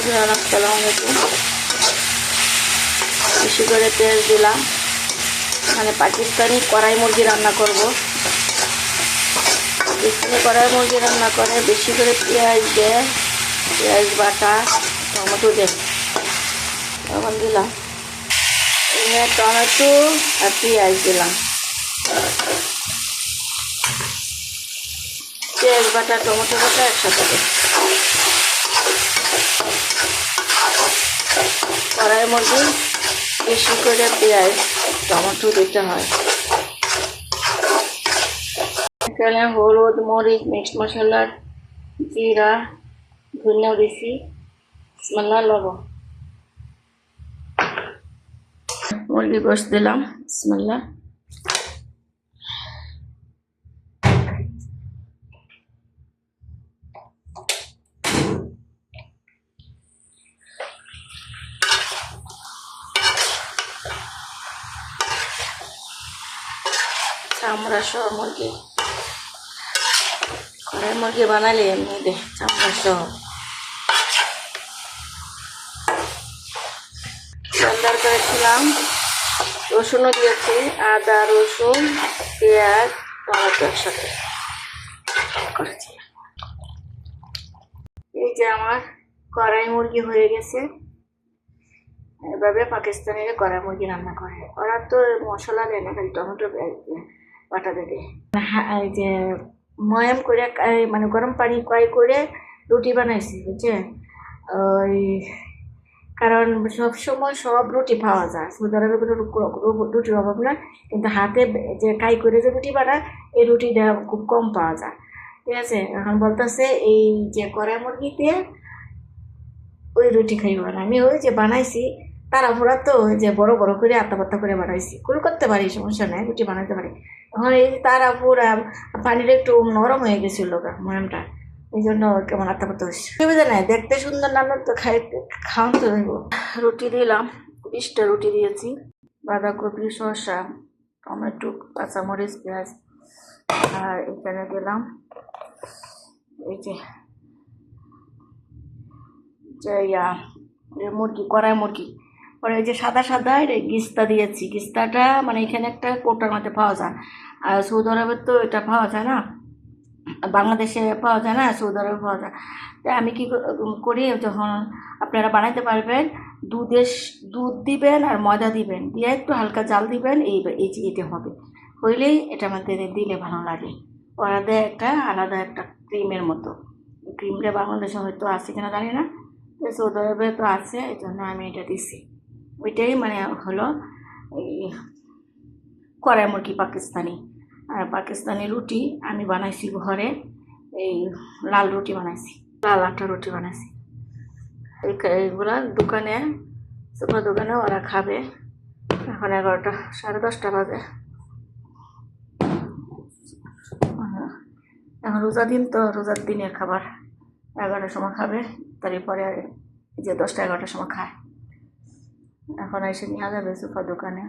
আসসালামু আলাইকুম। বেশি করে তেল দিলাম, মানে পাকিস্তানি কড়াই মুরগি রান্না করব। পাকিস্তানি কড়াই মুরগি রান্না করে বেশি করে পেঁয়াজ দেয়, পেঁয়াজ বাটা, টমেটো দেয়। তখন দিলাম টমেটো আর পেঁয়াজ দিলাম, পেঁয়াজ বাটা টমেটো বাটা একসাথে দেয়। কড়াই মুরগি বেশি করে পেঁয়াজ টমেটো দিতে হয়। এখানে হলুদ, মরিচ, মিক্সড মশলা, জিরা, ধনিয়া দিছি, বিসমিল্লাহ, লবণ। মুরগি গোশত দিলাম, বিসমিল্লাহ। চামড়া সহ মুরগি, কড়াই মুরগি বানালে এমনি দে চামড়া সহ। সুন্দর করেছিলাম, রসুনও দিয়েছি, আদা, রসুন, পেঁয়াজ, টমেটো একসাথে করেছি। এই যে আমার কড়াই মুরগি হয়ে গেছে। এভাবে পাকিস্তানিরা কড়াই মুরগি রান্না করে। ওরা তো মশলা দেয় না, খালি টমেটো বাটা দেয়। এই যে ময়াম করে মানে গরম পানি করে রুটি বানাইছি, বুঝছেন? ওই কারণ সব সময় সব রুটি পাওয়া যায়, সৌদি আরবে কোনো রুটির অভাব না, কিন্তু হাতে যে কাই করে যে রুটি বানায় এই রুটিটা খুব কম পাওয়া যায়, ঠিক আছে? এখন বলতেছে এই যে কড়াই মুরগি দিয়ে ওই রুটি খাইব না। আমি ওই যে বানাইছি তাড়াহুড়া, তো ওই যে বড় বড় করে আত্তা পাত্তা করে বানাইছি, কুল করতে পারি, সমস্যা নেই, রুটি বানাতে পারি। এখন এই তাড়াহুড়া পানিটা একটু নরম হয়ে গেছিল ময়ামটা, এই জন্য কেমন আত্তা পাত্তা হচ্ছে। সুবিধা নেই, দেখতে সুন্দর না তো খাওয়ান তো দেবো। রুটি দিলাম, 20টা রুটি দিয়েছি। বাঁধাকপি, শসা, টমেটো, কাঁচামরিচ, পেঁয়াজ, আর এখানে দিলাম এই যে মুরগি, কড়াই মুরগি। পরে এই যে সাদা সাদা গিস্তা দিয়েছি। গিস্তাটা মানে এখানে একটা কোটার মধ্যে পাওয়া যায়, আর সৌদি আরবে তো এটা পাওয়া যায় না, বাংলাদেশে পাওয়া যায় না, সৌদি আরবে পাওয়া যায়। তাই আমি কি করি, যখন আপনারা বানাইতে পারবেন, দুধ দিবেন আর ময়দা দিবেন, দিয়ে একটু হালকা জাল দিবেন, এই যে এটা হবে, হইলেই এটা মধ্যে দিলে ভালো লাগে। ওরা দেয় একটা আলাদা একটা ক্রিমের মতো, ক্রিমটা বাংলাদেশে হয়তো আছে কিনা জানি না, সৌদি আরবে তো আছে, এই জন্য আমি এটা দিছি। ওইটাই মানে হলো এই কড়াই মুরগি পাকিস্তানি। আর পাকিস্তানি রুটি আমি বানাইছি ঘরে, এই লাল রুটি বানাইছি, লাল আটা রুটি বানাইছি। এইগুলা দোকানে, সুপার দোকানে ওরা খাবে। এখন 11টা, 10:30 বাজে। এখন রোজা দিন তো, রোজার দিনের খাবার 11টার সময় খাবে, তারপরে যে 10টা 11টার সময় খায়। এখন এসে নিয়ে যাবে সুপার দোকানে।